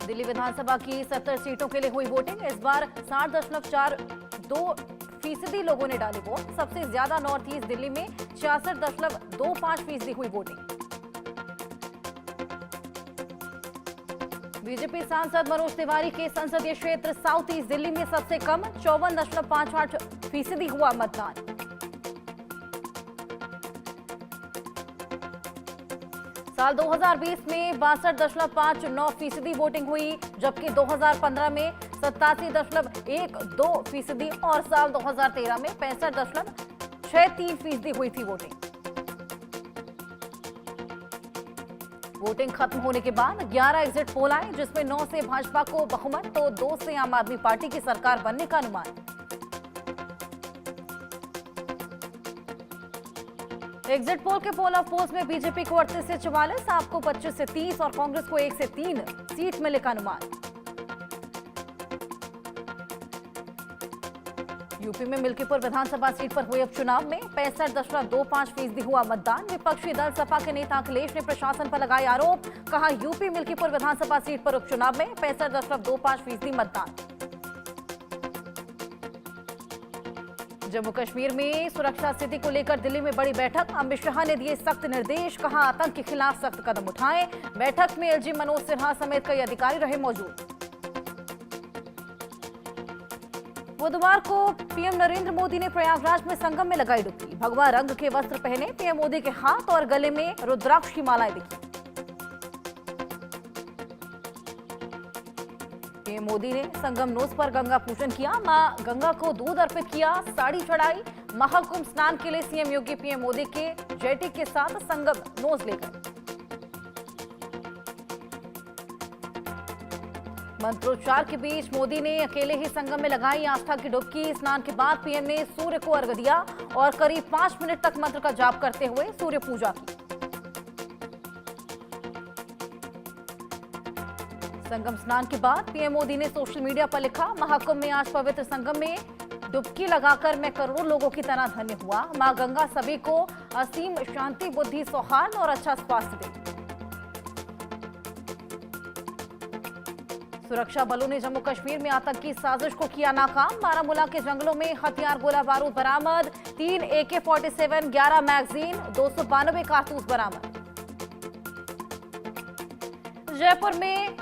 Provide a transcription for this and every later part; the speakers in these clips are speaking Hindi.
दिल्ली विधानसभा की 70 सीटों के लिए हुई वोटिंग। इस बार 60.42% लोगों ने डाली वोट। सबसे ज्यादा नॉर्थ ईस्ट दिल्ली में 66.25% हुई वोटिंग। बीजेपी सांसद मनोज तिवारी के संसदीय क्षेत्र साउथ ईस्ट दिल्ली में सबसे कम 54.58% हुआ मतदान। साल 2020 में 62.59% वोटिंग हुई, जबकि 2015 में 87.12% और साल 2013 में 65.63% हुई थी वोटिंग। वोटिंग खत्म होने के बाद 11 एग्जिट पोल आए, जिसमें 9 से भाजपा को बहुमत तो 2 से आम आदमी पार्टी की सरकार बनने का अनुमान। एग्जिट पोल के पोल ऑफ पोल्स में बीजेपी को 38 से 44, आप को 25 से 30 और कांग्रेस को 1 से 3 सीट मिलने का अनुमान। यूपी में मिल्कीपुर विधानसभा सीट पर हुए उपचुनाव में 65.25% हुआ मतदान। विपक्षी दल सपा के नेता अखिलेश ने प्रशासन पर लगाए आरोप, कहा यूपी मिल्कीपुर विधानसभा सीट पर उपचुनाव में 65.25% मतदान। जम्मू कश्मीर में सुरक्षा स्थिति को लेकर दिल्ली में बड़ी बैठक। अमित शाह ने दिए सख्त निर्देश, कहा आतंक के खिलाफ सख्त कदम उठाएं। बैठक में एलजी मनोज सिन्हा समेत कई अधिकारी रहे मौजूद। बुधवार को पीएम नरेंद्र मोदी ने प्रयागराज में संगम में लगाई डुबकी। भगवा रंग के वस्त्र पहने पीएम मोदी के हाथ और गले में रुद्राक्ष की मालाएं दिखी। पीएम मोदी ने संगम नोस पर गंगा पूजन किया, मां गंगा को दूध अर्पित किया, साड़ी चढ़ाई। महाकुंभ स्नान के लिए सीएम योगी पीएम मोदी के जेटी के साथ संगम नोस ले गए। मंत्रोच्चार के बीच मोदी ने अकेले ही संगम में लगाई आस्था की डुबकी। स्नान के बाद पीएम ने सूर्य को अर्घ्य दिया और करीब 5 मिनट तक मंत्र का जाप करते हुए सूर्य पूजा की। संगम स्नान के बाद पीएम मोदी ने सोशल मीडिया पर लिखा, महाकुंभ में आज पवित्र संगम में डुबकी लगाकर मैं करोड़ों लोगों की तरह धन्य हुआ। मां गंगा सभी को असीम शांति, बुद्धि, सौहार्द और अच्छा स्वास्थ्य दे। सुरक्षा बलों ने जम्मू कश्मीर में आतंकी साजिश को किया नाकाम। बारामूला के जंगलों में हथियार, गोला बारूद बरामद। 3 AK-47, 11 मैगजीन, 292 कारतूस बरामद। जयपुर में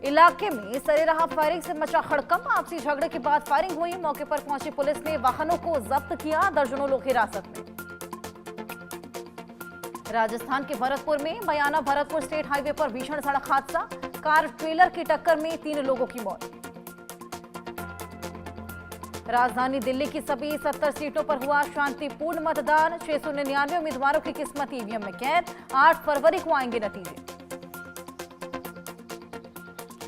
इलाके में सरेराह फायरिंग से मचा हड़कंप। आपसी झगड़े के बाद फायरिंग हुई। मौके पर पहुंची पुलिस ने वाहनों को जब्त किया, दर्जनों लोग हिरासत में। राजस्थान के भरतपुर में बयाना भरतपुर स्टेट हाईवे पर भीषण सड़क हादसा। कार ट्रेलर की टक्कर में 3 लोगों की मौत। राजधानी दिल्ली की सभी 70 सीटों पर हुआ शांतिपूर्ण मतदान। 699 उम्मीदवारों की किस्मत ईवीएम में कैद। 8 फरवरी को आएंगे नतीजे।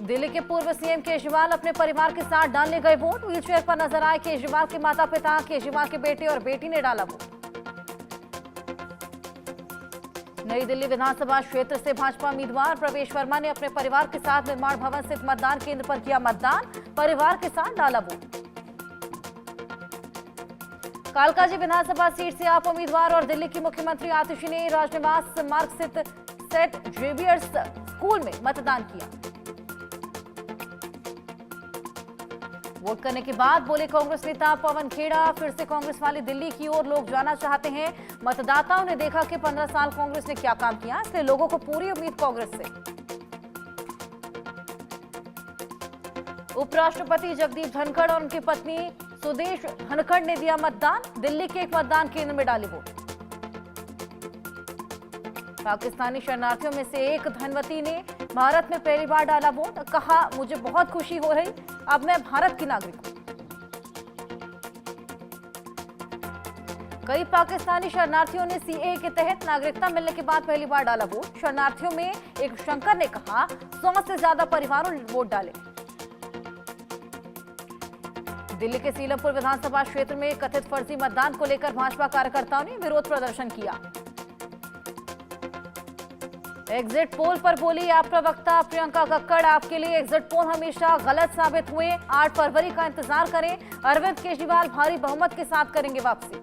दिल्ली के पूर्व सीएम केजरीवाल अपने परिवार के साथ डालने गए वोट। व्हीलचेयर पर नजर आए केजरीवाल के माता पिता। केजरीवाल के बेटे और बेटी ने डाला वोट। नई दिल्ली विधानसभा क्षेत्र से भाजपा उम्मीदवार प्रवेश वर्मा ने अपने परिवार के साथ निर्माण भवन स्थित मतदान केंद्र पर किया मतदान। परिवार के साथ डाला वोट। कालकाजी विधानसभा सीट से आप उम्मीदवार और दिल्ली की मुख्यमंत्री आतिशी ने राजनिवास मार्ग स्थित सेंट जेवियर्स स्कूल में मतदान किया। वोट करने के बाद बोले कांग्रेस नेता पवन खेड़ा, फिर से कांग्रेस वाली दिल्ली की ओर लोग जाना चाहते हैं। मतदाताओं ने देखा कि 15 साल कांग्रेस ने क्या काम किया, इसलिए लोगों को पूरी उम्मीद कांग्रेस से। उपराष्ट्रपति जगदीप धनखड़ और उनकी पत्नी सुदेश धनखड़ ने दिया मतदान। दिल्ली के एक मतदान केंद्र में डाली वोट। पाकिस्तानी शरणार्थियों में से एक धनवती ने भारत में पहली बार डाला वोट। कहा, मुझे बहुत खुशी हो रही, अब मैं भारत की नागरिक हूं। कई पाकिस्तानी शरणार्थियों ने सीएए के तहत नागरिकता मिलने के बाद पहली बार डाला वोट। शरणार्थियों में एक शंकर ने कहा, 100 से ज्यादा परिवारों ने वोट डाले। दिल्ली के सीलमपुर विधानसभा क्षेत्र में कथित फर्जी मतदान को लेकर भाजपा कार्यकर्ताओं ने विरोध प्रदर्शन किया। एग्जिट पोल पर बोली आप प्रवक्ता प्रियंका कक्कड़, आपके लिए एग्जिट पोल हमेशा गलत साबित हुए। 8 फरवरी का इंतजार करें। अरविंद केजरीवाल भारी बहुमत के साथ करेंगे वापसी।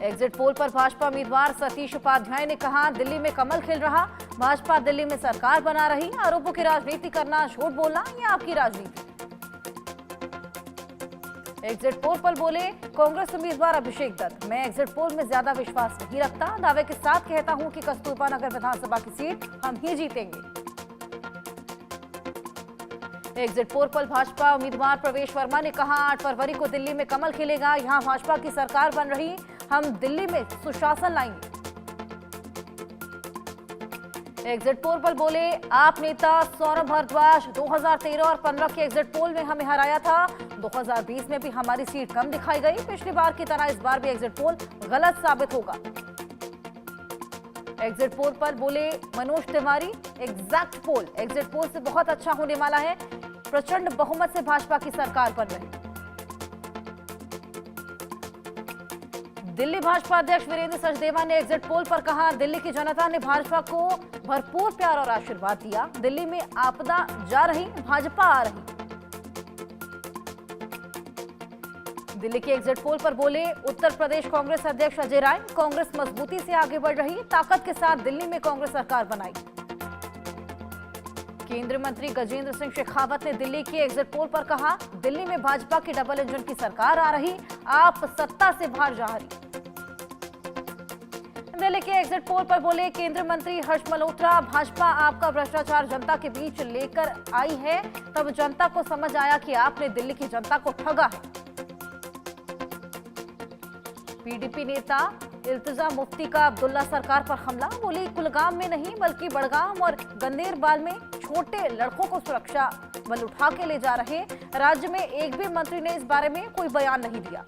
एग्जिट पोल पर भाजपा उम्मीदवार सतीश उपाध्याय ने कहा, दिल्ली में कमल खिल रहा, भाजपा दिल्ली में सरकार बना रही, आरोपों की राजनीति करना, झूठ बोलना ये आपकी राजनीति। एग्जिट पोल पर बोले कांग्रेस उम्मीदवार अभिषेक दत्त, मैं एग्जिट पोल में ज्यादा विश्वास नहीं रखता, दावे के साथ कहता हूं कि कस्तूरबा नगर विधानसभा की सीट हम ही जीतेंगे। एग्जिट पोल पर भाजपा उम्मीदवार प्रवेश वर्मा ने कहा, 8 फरवरी को दिल्ली में कमल खिलेगा, यहां भाजपा की सरकार बन रही, हम दिल्ली में सुशासन लाएंगे। एग्जिट पोल पर बोले आप नेता सौरभ भारद्वाज, 2013 और 15 के एग्जिट पोल में हमें हराया था, 2020 में भी हमारी सीट कम दिखाई गई, पिछली बार की तरह इस बार भी एग्जिट पोल गलत साबित होगा। एग्जिट पोल पर बोले मनोज तिवारी, एग्जैक्ट पोल एग्जिट पोल से बहुत अच्छा होने वाला है, प्रचंड बहुमत से भाजपा की सरकार बन रही। दिल्ली भाजपा अध्यक्ष वीरेंद्र सचदेवा ने एग्जिट पोल पर कहा, दिल्ली की जनता ने भाजपा को भरपूर प्यार और आशीर्वाद दिया, दिल्ली में आपदा जा रही, भाजपा आ रही। दिल्ली के एग्जिट पोल पर बोले उत्तर प्रदेश कांग्रेस अध्यक्ष अजय राय, कांग्रेस मजबूती से आगे बढ़ रही, ताकत के साथ दिल्ली में कांग्रेस सरकार बनाई। केंद्रीय मंत्री गजेंद्र सिंह शेखावत ने दिल्ली के एग्जिट पोल पर कहा, दिल्ली में भाजपा की डबल इंजन की सरकार आ रही, आप सत्ता से बाहर जा रही। दिल्ली के एग्जिट पोल पर बोले केंद्रीय मंत्री हर्ष मल्होत्रा, भाजपा आपका भ्रष्टाचार जनता के बीच लेकर आई है, तब जनता को समझ आया कि आपने दिल्ली की जनता को ठगा है। पीडीपी नेता इल्तिजा मुफ्ती का अब्दुल्ला सरकार पर हमला, बोली कुलगाम में नहीं बल्कि बड़गाम और गंदेरबाल में छोटे लड़कों को सुरक्षा बल उठा के ले जा रहे, राज्य में एक भी मंत्री ने इस बारे में कोई बयान नहीं दिया।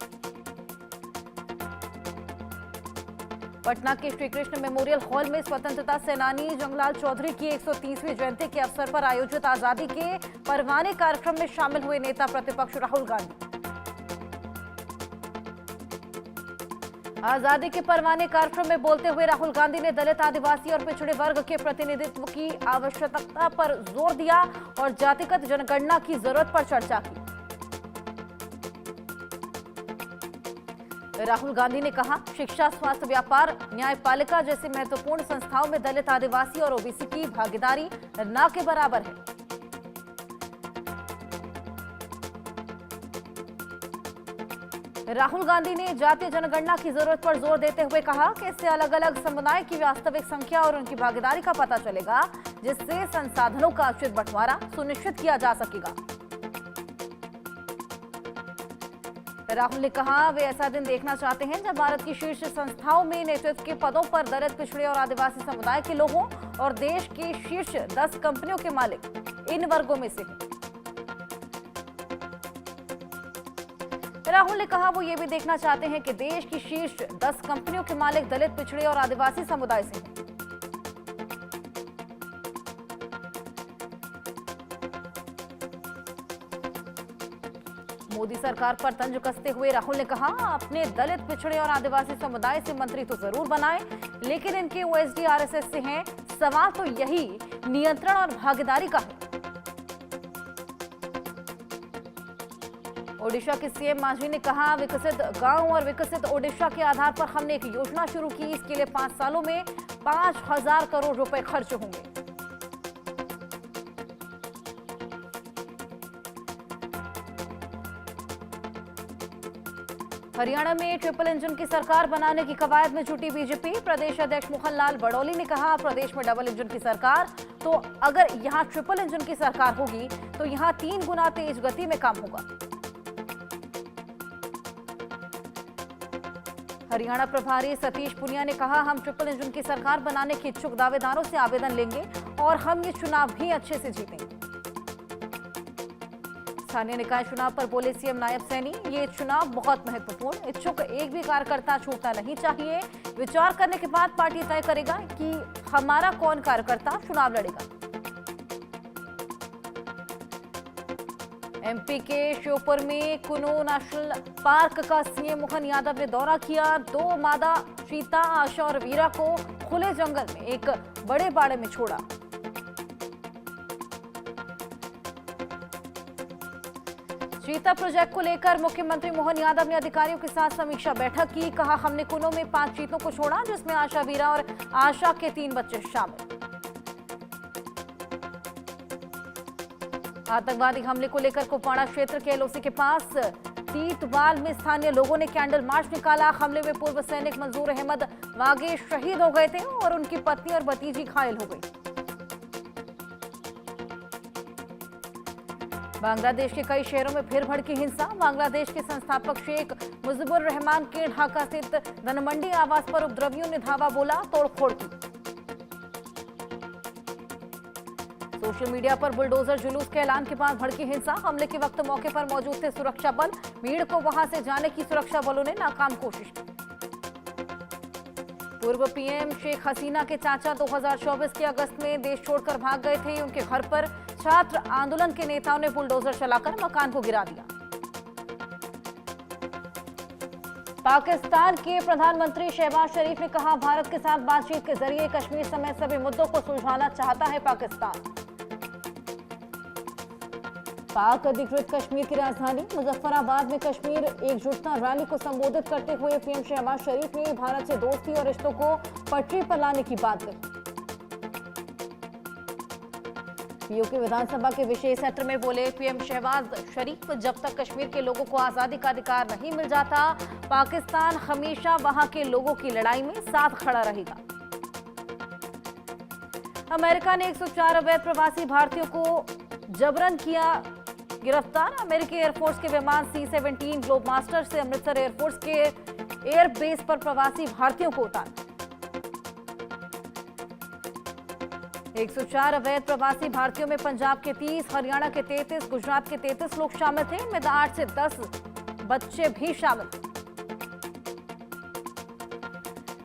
पटना के श्री कृष्ण मेमोरियल हॉल में स्वतंत्रता सेनानी जंगलाल चौधरी की 130वीं जयंती के अवसर पर आयोजित आजादी के परवाने कार्यक्रम में शामिल हुए नेता प्रतिपक्ष राहुल गांधी। आजादी के परवाने कार्यक्रम में बोलते हुए राहुल गांधी ने दलित, आदिवासी और पिछड़े वर्ग के प्रतिनिधित्व की आवश्यकता पर जोर दिया और जातिगत जनगणना की जरूरत पर चर्चा की। राहुल गांधी ने कहा, शिक्षा, स्वास्थ्य, व्यापार, न्यायपालिका जैसी महत्वपूर्ण संस्थाओं में दलित, आदिवासी और ओबीसी की भागीदारी न के बराबर है। राहुल गांधी ने जातीय जनगणना की जरूरत पर जोर देते हुए कहा कि इससे अलग अलग समुदाय की वास्तविक संख्या और उनकी भागीदारी का पता चलेगा, जिससे संसाधनों का उचित बंटवारा सुनिश्चित किया जा सकेगा। राहुल ने कहा, वे ऐसा दिन देखना चाहते हैं जब भारत की शीर्ष संस्थाओं में नेतृत्व के पदों पर दलित, पिछड़े और आदिवासी समुदाय के लोग हों और देश की शीर्ष 10 कंपनियों के मालिक इन वर्गों में से हैं। राहुल ने कहा, वो ये भी देखना चाहते हैं कि देश की शीर्ष 10 कंपनियों के मालिक दलित, पिछड़े और आदिवासी समुदाय से हैं। मोदी सरकार पर तंज कसते हुए राहुल ने कहा, अपने दलित, पिछड़े और आदिवासी समुदाय से मंत्री तो जरूर बनाए, लेकिन इनके ओएसडी आरएसएस से हैं, सवाल तो यही नियंत्रण और भागीदारी का है। ओडिशा के सीएम मांझी ने कहा, विकसित गांव और विकसित ओडिशा के आधार पर हमने एक योजना शुरू की, इसके लिए 5 सालों में 5,000 करोड़ रुपए खर्च होंगे। हरियाणा में ट्रिपल इंजन की सरकार बनाने की कवायद में जुटी बीजेपी, प्रदेश अध्यक्ष मोहन लाल बड़ौली ने कहा, प्रदेश में डबल इंजन की सरकार, तो अगर यहां ट्रिपल इंजन की सरकार होगी तो यहां 3 गुना तेज गति में काम होगा। हरियाणा प्रभारी सतीश पुनिया ने कहा, हम ट्रिपल इंजन की सरकार बनाने के इच्छुक दावेदारों से आवेदन लेंगे और हम ये चुनाव भी अच्छे से जीतेंगे। स्थानीय निकाय चुनाव पर बोले सीएम नायब सैनी, ये चुनाव बहुत महत्वपूर्ण, इच्छुक एक भी कार्यकर्ता छूटना नहीं चाहिए। विचार करने के बाद पार्टी तय करेगा कि हमारा कौन कार्यकर्ता चुनाव लड़ेगा। एमपी के श्योपुर में कुनो नेशनल पार्क का सीएम मोहन यादव ने दौरा किया। 2 मादा चीता, आशा और वीरा को खुले जंगल में एक बड़े बाड़े में छोड़ा। चीता प्रोजेक्ट को लेकर मुख्यमंत्री मोहन यादव ने अधिकारियों के साथ समीक्षा बैठक की। कहा, हमने कुल्लू में 5 चीतों को छोड़ा, जिसमें आशा वीरा और आशा के 3 बच्चे शामिल। आतंकवादी हमले को लेकर कुपवाड़ा क्षेत्र के एलओसी के पास तीतवाल में स्थानीय लोगों ने कैंडल मार्च निकाला। हमले में पूर्व सैनिक मंजूर अहमद वागे शहीद हो गए थे और उनकी पत्नी और भतीजी घायल हो गई। बांग्लादेश के कई शहरों में फिर भड़की हिंसा। बांग्लादेश के संस्थापक शेख मुजीबुर रहमान के ढाका स्थित धनमंडी आवास पर उपद्रवियों ने धावा बोला, तोड़फोड़ की। सोशल मीडिया पर बुलडोजर जुलूस के ऐलान के बाद भड़की हिंसा। हमले के वक्त मौके पर मौजूद थे सुरक्षा बल। भीड़ को वहां से जाने की सुरक्षा बलों ने नाकाम कोशिश की। पूर्व पीएम शेख हसीना के चाचा 2024 के अगस्त में देश छोड़कर भाग गए थे। उनके घर पर छात्र आंदोलन के नेताओं ने बुलडोजर चलाकर मकान को गिरा दिया। पाकिस्तान के प्रधानमंत्री शहबाज शरीफ ने कहा, भारत के साथ बातचीत के जरिए कश्मीर समेत सभी मुद्दों को सुलझाना चाहता है पाकिस्तान। पाक अधिकृत कश्मीर की राजधानी मुजफ्फराबाद में कश्मीर एकजुटता रैली को संबोधित करते हुए पीएम शहबाज शरीफ ने भारत से दोस्ती और रिश्तों को पटरी पर लाने की बात कही। पीओके विधानसभा के विशेष सत्र में बोले पीएम शहबाज शरीफ, जब तक कश्मीर के लोगों को आजादी का अधिकार नहीं मिल जाता, पाकिस्तान हमेशा वहां के लोगों की लड़ाई में साथ खड़ा रहेगा। अमेरिका ने 104 अवैध प्रवासी भारतीयों को जबरन किया गिरफ्तार। अमेरिकी एयरफोर्स के विमान C-17 ग्लोब मास्टर से अमृतसर एयरफोर्स के एयरबेस पर प्रवासी भारतीयों को उतारा। 104 अवैध प्रवासी भारतीयों में पंजाब के 30, हरियाणा के 33, गुजरात के 33 लोग शामिल थे। इनमें 8 से 10 बच्चे भी शामिल थे।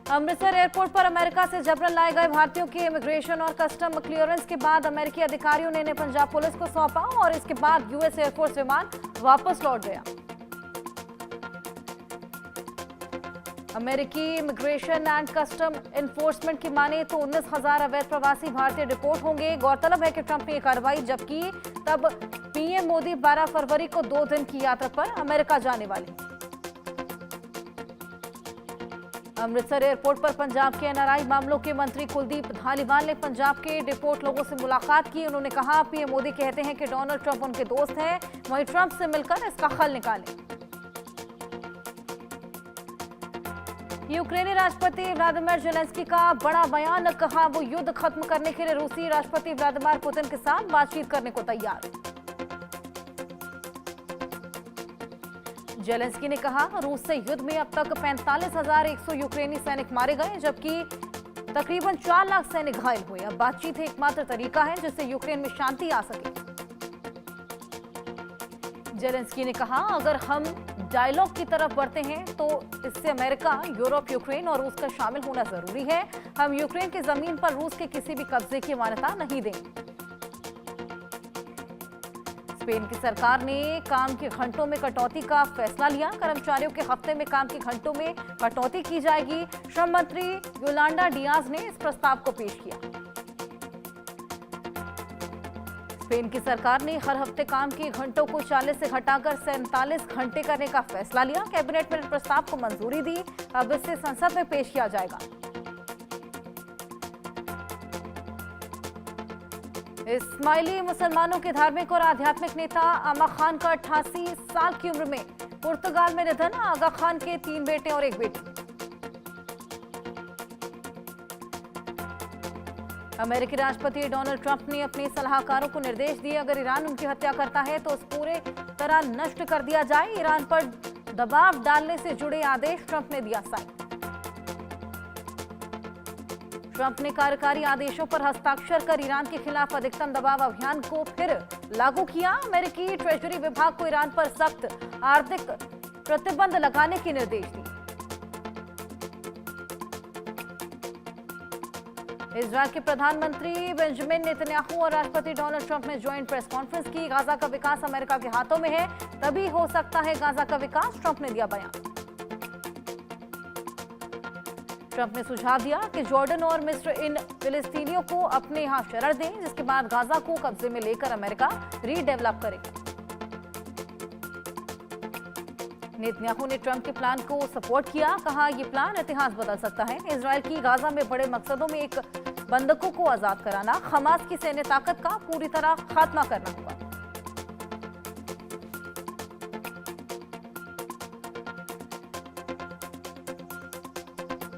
अमृतसर एयरपोर्ट पर अमेरिका से जबरन लाए गए भारतीयों की इमिग्रेशन और कस्टम क्लियरेंस के बाद अमेरिकी अधिकारियों ने इन्हें पंजाब पुलिस को सौंपा और इसके बाद यूएस एयरफोर्स विमान वापस लौट गया। अमेरिकी इमिग्रेशन एंड कस्टम एनफोर्समेंट की माने तो 19,000 अवैध प्रवासी भारतीय रिपोर्ट होंगे। गौरतलब है कि ट्रंप ने यह कार्रवाई जबकि तब पीएम मोदी 12 फरवरी को 2 दिन की यात्रा पर अमेरिका जाने वाले। अमृतसर एयरपोर्ट पर पंजाब के एनआरआई मामलों के मंत्री कुलदीप धालीवाल ने पंजाब के डिपोर्ट लोगों से मुलाकात की। उन्होंने कहा, पीएम मोदी कहते हैं कि डोनाल्ड ट्रंप उनके दोस्त हैं, वहीं ट्रंप से मिलकर इसका हल निकालें। यूक्रेनी राष्ट्रपति व्लादिमीर ज़ेलेंस्की का बड़ा बयान। कहा, वो युद्ध खत्म करने के लिए रूसी राष्ट्रपति व्लादिमीर पुतिन के साथ बातचीत करने को तैयार। ज़ेलेंस्की ने कहा, रूस से युद्ध में अब तक 45,100 यूक्रेनी सैनिक मारे गए, जबकि तकरीबन 4 लाख सैनिक घायल हुए। अब बातचीत एकमात्र तरीका है जिससे यूक्रेन में शांति आ सके। ज़ेलेंस्की ने कहा, अगर हम डायलॉग की तरफ बढ़ते हैं तो इससे अमेरिका, यूरोप, यूक्रेन और रूस का शामिल होना जरूरी है। हम यूक्रेन की जमीन पर रूस के किसी भी कब्जे की मान्यता नहीं देंगे। स्पेन की सरकार ने काम के घंटों में कटौती का फैसला लिया। कर्मचारियों के हफ्ते में काम के घंटों में कटौती की जाएगी। श्रम मंत्री योलांडा डियाज ने इस प्रस्ताव को पेश किया। स्पेन की सरकार ने हर हफ्ते काम के घंटों को 40 से घटाकर 47 घंटे करने का फैसला लिया। कैबिनेट ने प्रस्ताव को मंजूरी दी। अब इसे संसद में पेश किया जाएगा। इस्माइली मुसलमानों के धार्मिक और आध्यात्मिक नेता आगा खान का 88 साल की उम्र में पुर्तगाल में निधन। आगा खान के 3 बेटे और 1 बेटी। अमेरिकी राष्ट्रपति डोनाल्ड ट्रंप ने अपने सलाहकारों को निर्देश दिए, अगर ईरान उनकी हत्या करता है तो उस पूरे तरह नष्ट कर दिया जाए। ईरान पर दबाव डालने से जुड़े आदेश ट्रंप ने दिया साइन। ट्रंप ने कार्यकारी आदेशों पर हस्ताक्षर कर ईरान के खिलाफ अधिकतम दबाव अभियान को फिर लागू किया। अमेरिकी ट्रेजरी विभाग को ईरान पर सख्त आर्थिक प्रतिबंध लगाने के निर्देश दिए। इजरायल के प्रधानमंत्री बेंजामिन नेतन्याहू और राष्ट्रपति डोनाल्ड ट्रंप ने ज्वाइंट प्रेस कॉन्फ्रेंस की। गाजा का विकास अमेरिका के हाथों में है, तभी हो सकता है गाजा का विकास, ट्रंप ने दिया बयान। ट्रंप ने सुझाव दिया कि जॉर्डन और मिस्र इन फिलिस्तीनियों को अपने यहां शरण दें, जिसके बाद गाजा को कब्जे में लेकर अमेरिका रीडेवलप करेगा। नेतन्याहू ने ट्रंप के प्लान को सपोर्ट किया, कहा यह प्लान इतिहास बदल सकता है। इजरायल की गाजा में बड़े मकसदों में एक बंधकों को आजाद कराना, हमास की सैन्य ताकत का पूरी तरह खात्मा करना होगा।